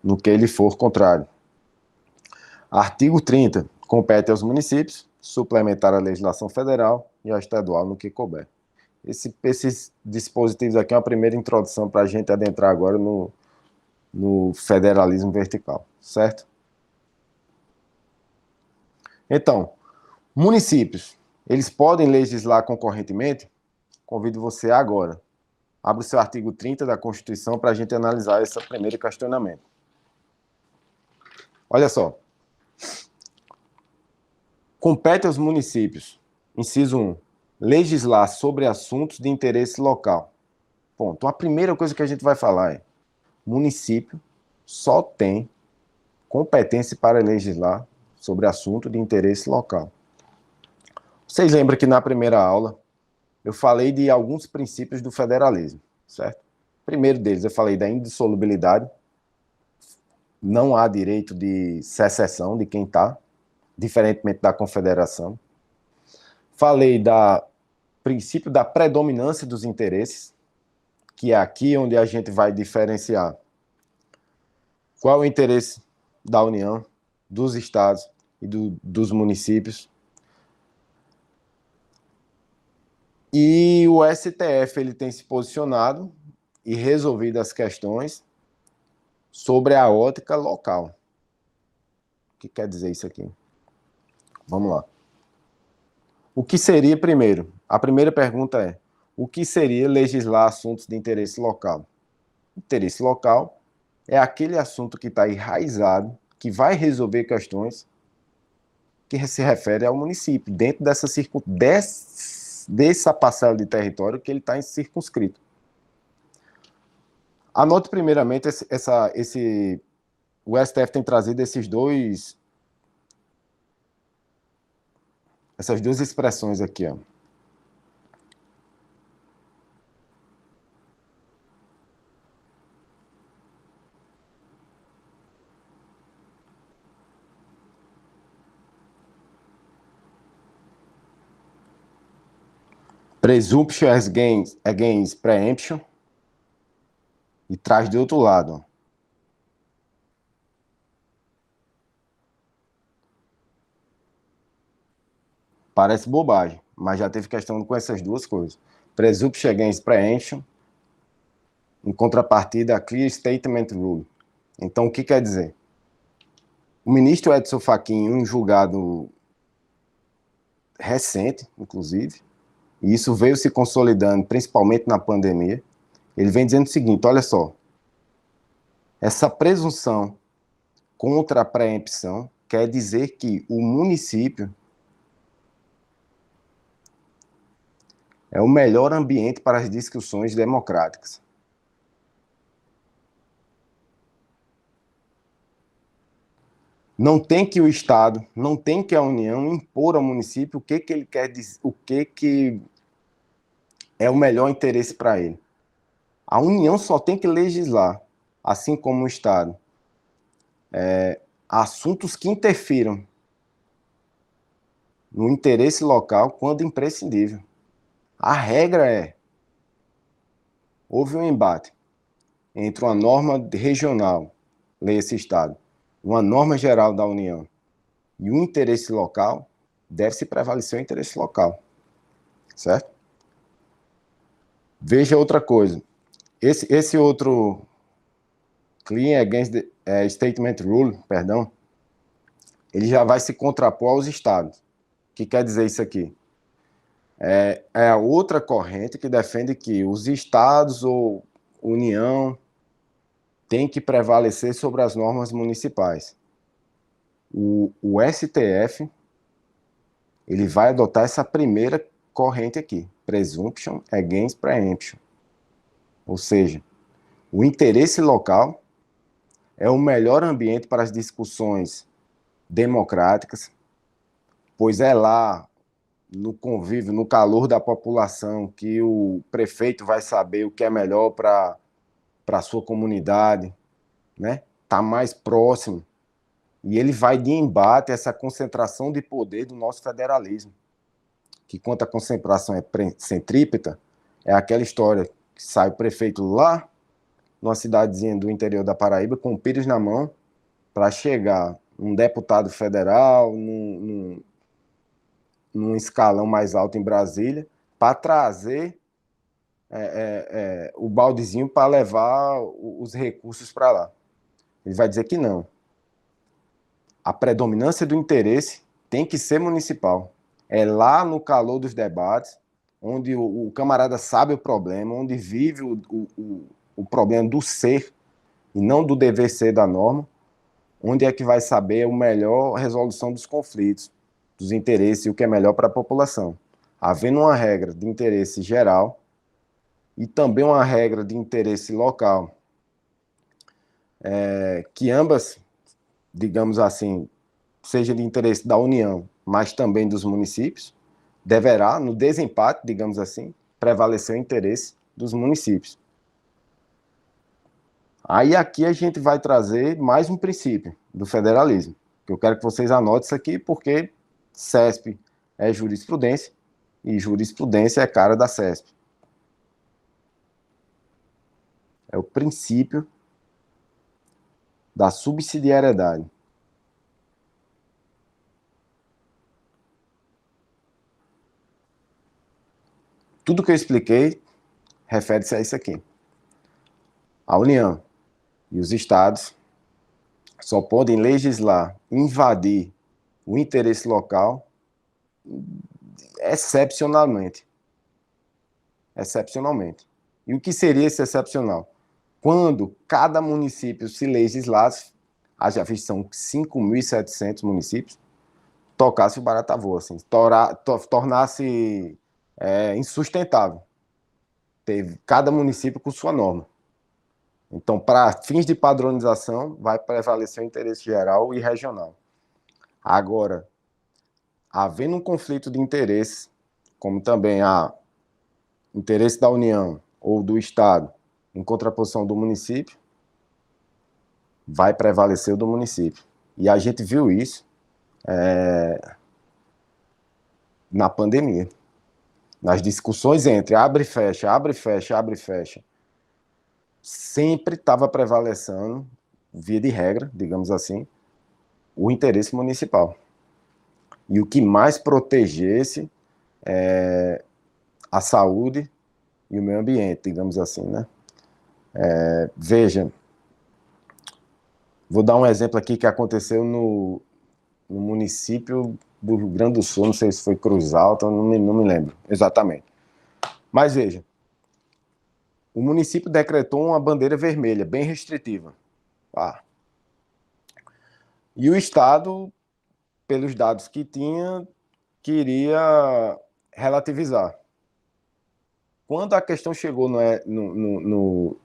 no que ele for contrário. Artigo 30. Compete aos municípios suplementar a legislação federal e a estadual no que couber. Esses dispositivos aqui é uma primeira introdução para a gente adentrar agora no federalismo vertical, certo? Então, municípios, eles podem legislar concorrentemente? Convido você agora. Abra o seu artigo 30 da Constituição para a gente analisar esse primeiro questionamento. Olha só. Compete aos municípios, inciso 1, legislar sobre assuntos de interesse local. Ponto. A primeira coisa que a gente vai falar é: município só tem competência para legislar sobre assunto de interesse local. Vocês lembram que na primeira aula eu falei de alguns princípios do federalismo, certo? Primeiro deles, eu falei da indissolubilidade. Não há direito de secessão de quem está, diferentemente da confederação. Falei do princípio da predominância dos interesses, que é aqui onde a gente vai diferenciar qual é o interesse da União, dos estados e dos municípios. E o STF ele tem se posicionado e resolvido as questões sobre a ótica local. O que quer dizer isso aqui? Vamos lá. O que seria, primeiro? A primeira pergunta é: o que seria legislar assuntos de interesse local? Interesse local é aquele assunto que está enraizado, que vai resolver questões que se refere ao município, dentro dessa parcela de território que ele está circunscrito. Anote primeiramente o STF tem trazido essas duas expressões aqui, ó. Presumption against preemption, e traz do outro lado, ó. Parece bobagem, mas já teve questão com essas duas coisas. Presumption against preemption, em contrapartida a Clear Statement Rule. Então, o que quer dizer? O ministro Edson Fachin, em um julgado recente, inclusive, e isso veio se consolidando principalmente na pandemia, ele vem dizendo o seguinte: olha só, essa presunção contra a preempção quer dizer que o município é o melhor ambiente para as discussões democráticas. Não tem que o Estado, não tem que a União impor ao município o que ele quer dizer, o que é o melhor interesse para ele. A União só tem que legislar, assim como o Estado, assuntos que interfiram no interesse local quando imprescindível. A regra é: houve um embate entre uma norma regional, lei-se Estado, uma norma geral da União e um interesse local, deve-se prevalecer o interesse local, certo? Veja outra coisa. Esse outro Clear Against Statement Rule, perdão, ele já vai se contrapor aos estados. O que quer dizer isso aqui? É a outra corrente que defende que os estados ou União tem que prevalecer sobre as normas municipais. O STF ele vai adotar essa primeira corrente aqui, Presumption Against Preemption. Ou seja, o interesse local é o melhor ambiente para as discussões democráticas, pois é lá, no convívio, no calor da população, que o prefeito vai saber o que é melhor para a sua comunidade, né? Tá mais próximo. E ele vai de embate a essa concentração de poder do nosso federalismo. Que quanto a concentração é centrípeta, é aquela história que sai o prefeito lá numa cidadezinha do interior da Paraíba, com o pires na mão, para chegar um deputado federal, num escalão mais alto em Brasília, para trazer o baldezinho para levar os recursos para lá. Ele vai dizer que não. A predominância do interesse tem que ser municipal. É lá no calor dos debates, onde o camarada sabe o problema, onde vive o problema do ser e não do dever ser da norma, onde é que vai saber a melhor resolução dos conflitos, dos interesses e o que é melhor para a população. Havendo uma regra de interesse geral e também uma regra de interesse local, que ambas, digamos assim, seja de interesse da União, mas também dos municípios, deverá, no desempate, digamos assim, prevalecer o interesse dos municípios. Aí aqui a gente vai trazer mais um princípio do federalismo, que eu quero que vocês anotem isso aqui, porque CESP é jurisprudência, e jurisprudência é cara da CESP. É o princípio da subsidiariedade. Tudo que eu expliquei refere-se a isso aqui. A União e os estados só podem legislar, invadir o interesse local excepcionalmente. Excepcionalmente. E o que seria esse excepcional? Quando cada município se legislasse, haja visto são 5.700 municípios, tocasse o barata voa, assim, tornasse insustentável. Teve cada município com sua norma. Então, para fins de padronização, vai prevalecer o interesse geral e regional. Agora, havendo um conflito de interesses, como também há interesse da União ou do Estado em contraposição do município, vai prevalecer o do município. E a gente viu isso na pandemia. Nas discussões entre abre e fecha, abre e fecha, abre e fecha, sempre estava prevalecendo, via de regra, digamos assim, o interesse municipal. E o que mais protegesse a saúde e o meio ambiente, digamos assim, né? Veja, vou dar um exemplo aqui que aconteceu no município do Rio Grande do Sul, não sei se foi Cruz Alta, não me lembro exatamente. Mas veja, o município decretou uma bandeira vermelha, bem restritiva. E o Estado, pelos dados que tinha, queria relativizar. Quando a questão chegou no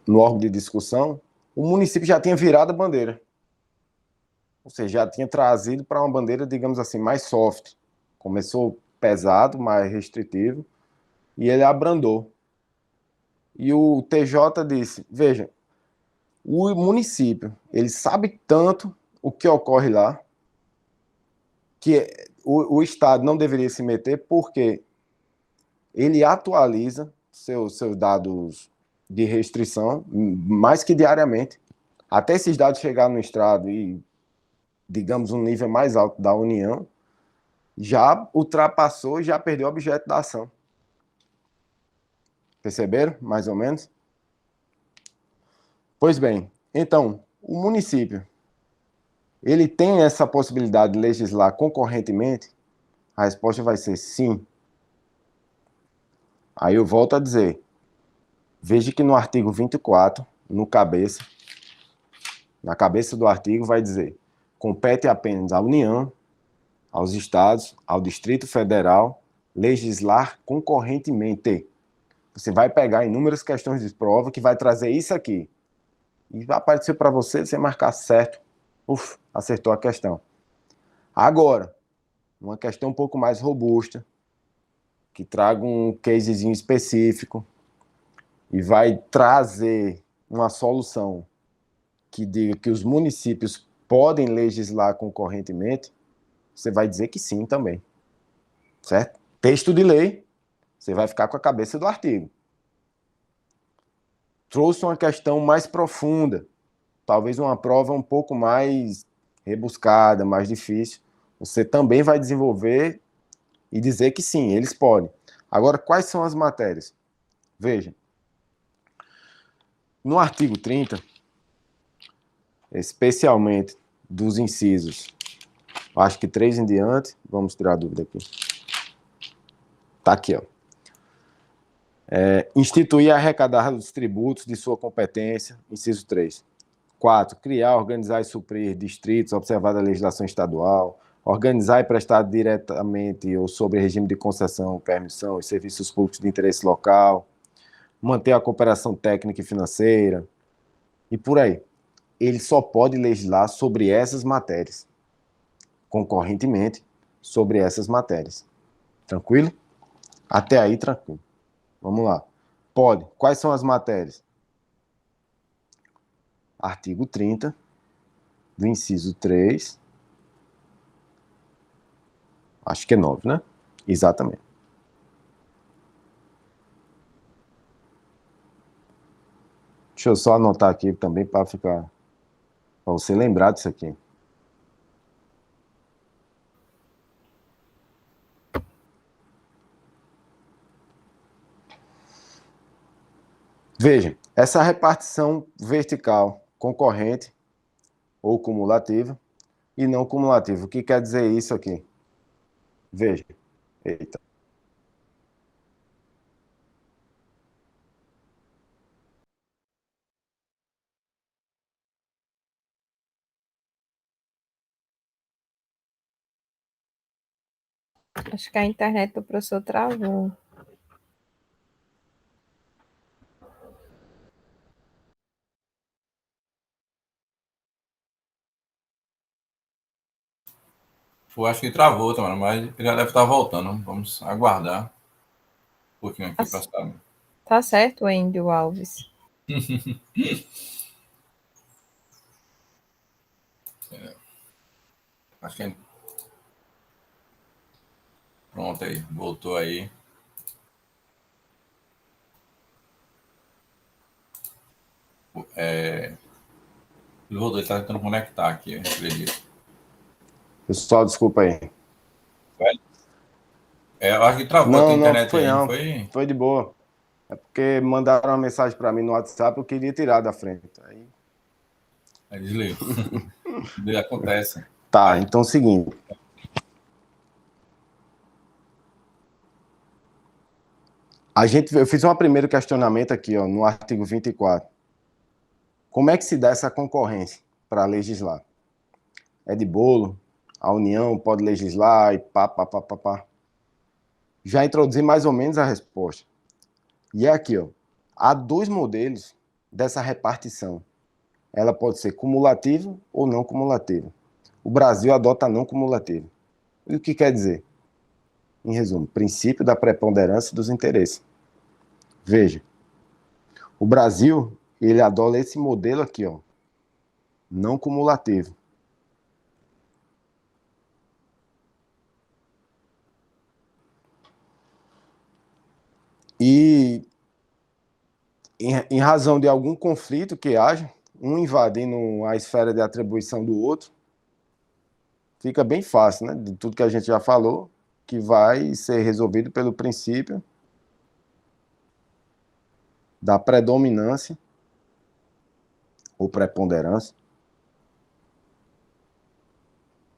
órgão de discussão, o município já tinha virado a bandeira. Ou seja, já tinha trazido para uma bandeira, digamos assim, mais soft. Começou pesado, mais restritivo, e ele abrandou. E o TJ disse, veja, o município, ele sabe tanto o que ocorre lá, que o Estado não deveria se meter, porque ele atualiza seus dados de restrição mais que diariamente. Até esses dados chegarem no Estado e, digamos, um nível mais alto da União, já ultrapassou e já perdeu o objeto da ação. Perceberam, mais ou menos? Pois bem, então, o município, ele tem essa possibilidade de legislar concorrentemente? A resposta vai ser sim. Aí eu volto a dizer, veja que no artigo 24, na cabeça do artigo vai dizer, compete apenas à União, aos estados, ao Distrito Federal, legislar concorrentemente. Você vai pegar inúmeras questões de prova que vai trazer isso aqui. E vai aparecer para você, você marcar certo. Acertou a questão. Agora, uma questão um pouco mais robusta, que traga um casezinho específico e vai trazer uma solução que diga que os municípios podem legislar concorrentemente, você vai dizer que sim também. Certo? Texto de lei, você vai ficar com a cabeça do artigo. trouxe uma questão mais profunda, talvez uma prova um pouco mais rebuscada, mais difícil. Você também vai desenvolver e dizer que sim, eles podem. Agora, quais são as matérias? Veja, no artigo 30, especialmente dos incisos, acho que 3 em diante, vamos tirar a dúvida aqui. Tá aqui, ó. Instituir e arrecadar os tributos de sua competência, inciso 3. 4. Criar, organizar e suprir distritos, observar a legislação estadual, organizar e prestar diretamente ou sob regime de concessão, permissão e serviços públicos de interesse local, manter a cooperação técnica e financeira, e por aí. Ele só pode legislar sobre essas matérias, concorrentemente sobre essas matérias. Tranquilo? Até aí, tranquilo. Vamos lá. Pode. Quais são as matérias? Artigo 30, do inciso 3. Acho que é 9, né? Exatamente. Deixa eu só anotar aqui também para você lembrar disso aqui. Veja, essa repartição vertical concorrente ou cumulativa e não cumulativa. O que quer dizer isso aqui? Veja. Eita. Acho que a internet do professor travou. Eu acho que travou, Tamara, mas ele já deve estar voltando. Vamos aguardar um pouquinho aqui para saber. Tá certo, Wendel Alves. Acho que pronto aí, voltou aí. Ele voltou, ele está tentando conectar aqui, eu acredito. Pessoal, desculpa aí. Eu acho que travou a internet aí, não foi? Foi de boa. É porque mandaram uma mensagem para mim no WhatsApp, eu queria tirar da frente. Aí desligou. Acontece. Tá, aí. Então é o seguinte. Eu fiz um primeiro questionamento aqui, ó, no artigo 24. Como é que se dá essa concorrência para legislar? É de bolo? A União pode legislar e pá. Já introduzi mais ou menos a resposta. E é aqui, ó. Há dois modelos dessa repartição. Ela pode ser cumulativa ou não cumulativa. O Brasil adota não cumulativa. E o que quer dizer? Em resumo, princípio da preponderância dos interesses. Veja, o Brasil, ele adota esse modelo aqui, ó, não cumulativo. E em razão de algum conflito que haja, um invadindo a esfera de atribuição do outro, fica bem fácil, né? De tudo que a gente já falou, que vai ser resolvido pelo princípio da predominância ou preponderância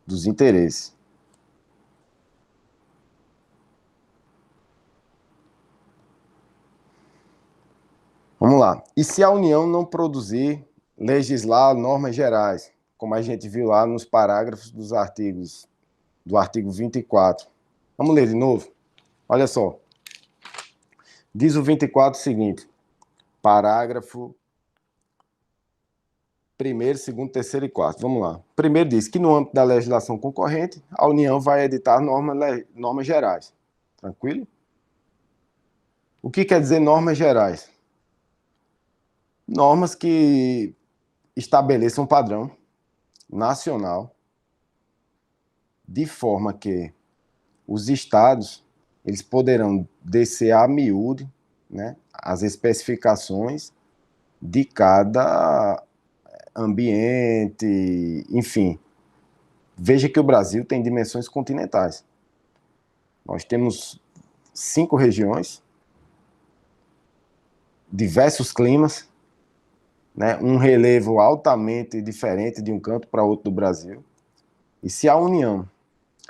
dos interesses. Vamos lá. E se a União não produzir, legislar normas gerais, como a gente viu lá nos parágrafos do artigo 24. Vamos ler de novo? Olha só. Diz o 24 o seguinte, parágrafo 1º, 2º, 3º e 4º. Vamos lá. Primeiro diz que no âmbito da legislação concorrente, a União vai editar normas gerais. Tranquilo? O que quer dizer normas gerais? Normas que estabeleçam um padrão nacional de forma que os estados eles poderão descer a miúde, né, as especificações de cada ambiente, enfim. Veja que o Brasil tem dimensões continentais. Nós temos 5 regiões, diversos climas, né? Um relevo altamente diferente de um canto para outro do Brasil. E se a União,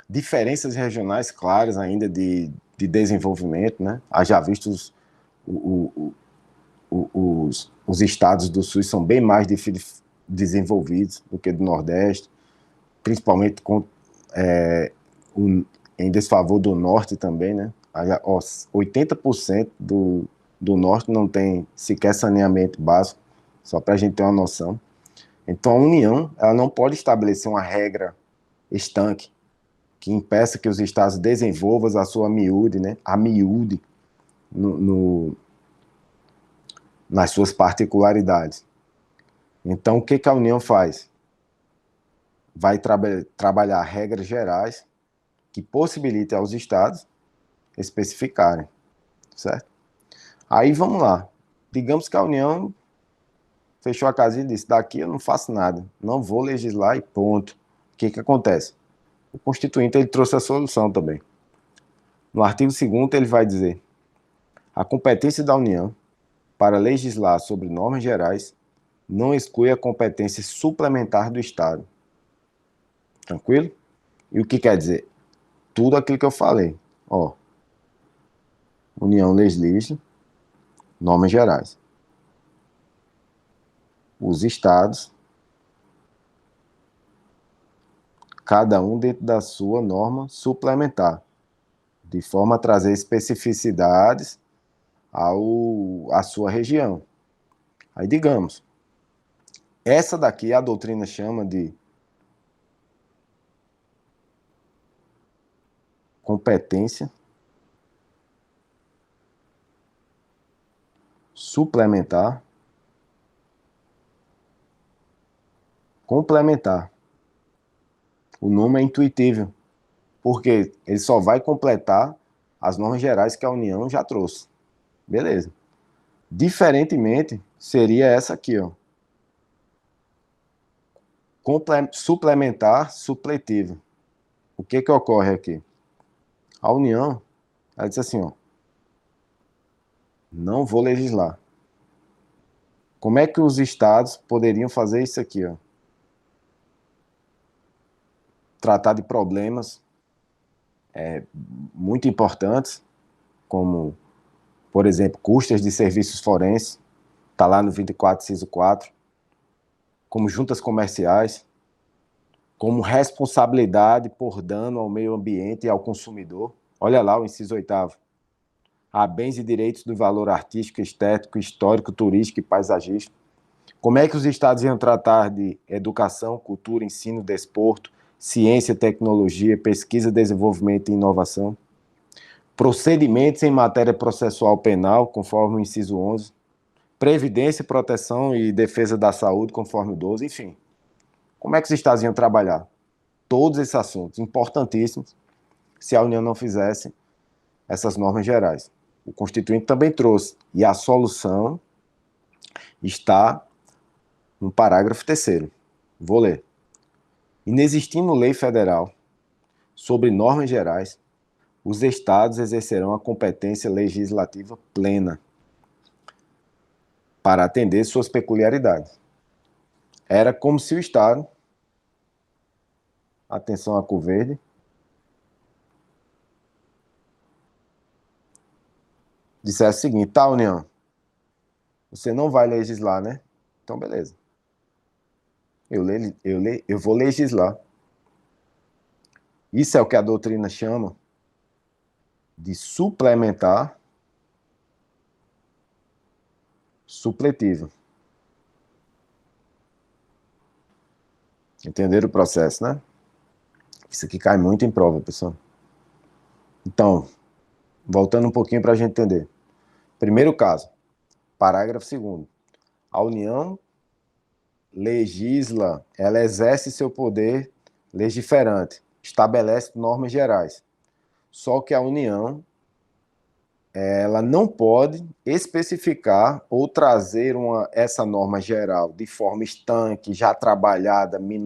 diferenças regionais claras ainda de desenvolvimento, né? Haja visto os estados do Sul são bem mais desenvolvidos do que do Nordeste, principalmente em desfavor do Norte também, né? 80% do Norte não tem sequer saneamento básico, só para a gente ter uma noção. Então, a União ela não pode estabelecer uma regra estanque que impeça que os estados desenvolvam a sua miúde, né? A miúde nas suas particularidades. Então, o que a União faz? Vai trabalhar regras gerais que possibilitem aos estados especificarem, certo? Aí vamos lá. Digamos que a União fechou a casinha e disse: daqui eu não faço nada, não vou legislar e ponto. O que acontece? O Constituinte ele trouxe a solução também. No artigo 2º ele vai dizer: a competência da União para legislar sobre normas gerais não exclui a competência suplementar do Estado. Tranquilo? E o que quer dizer? Tudo aquilo que eu falei. Ó, União legisla normas gerais. Os estados, cada um dentro da sua norma suplementar, de forma a trazer especificidades à sua região. Aí, digamos, essa daqui a doutrina chama de competência suplementar, complementar. O nome é intuitivo, porque ele só vai completar as normas gerais que a União já trouxe. Beleza. Diferentemente, seria essa aqui, ó. Suplementar supletivo. O que ocorre aqui? A União, ela diz assim, ó, não vou legislar. Como é que os estados poderiam fazer isso aqui, ó? Tratar de problemas muito importantes, como, por exemplo, custas de serviços forenses, está lá no 24, inciso 4, como juntas comerciais, como responsabilidade por dano ao meio ambiente e ao consumidor. Olha lá o inciso 8º. A bens e direitos do valor artístico, estético, histórico, turístico e paisagístico. Como é que os estados iam tratar de educação, cultura, ensino, desporto, ciência, tecnologia, pesquisa, desenvolvimento e inovação? Procedimentos em matéria processual penal, conforme o inciso 11. Previdência, proteção e defesa da saúde, conforme o 12, enfim. Como é que os estados iam trabalhar? Todos esses assuntos importantíssimos se a União não fizesse essas normas gerais. O Constituinte também trouxe, e a solução está no parágrafo 3º. Vou ler. Inexistindo lei federal sobre normas gerais, os estados exercerão a competência legislativa plena para atender suas peculiaridades. Era como se o estado, atenção à cor verde, dissesse o seguinte: tá, União, você não vai legislar, né? Então, beleza. Eu vou legislar. Isso é o que a doutrina chama de suplementar supletivo. Entenderam o processo, né? Isso aqui cai muito em prova, pessoal. Então, voltando um pouquinho para a gente entender. Primeiro caso, parágrafo 2º. A União legisla, ela exerce seu poder legiferante, estabelece normas gerais. Só que a União ela não pode especificar ou trazer essa norma geral de forma estanque, já trabalhada,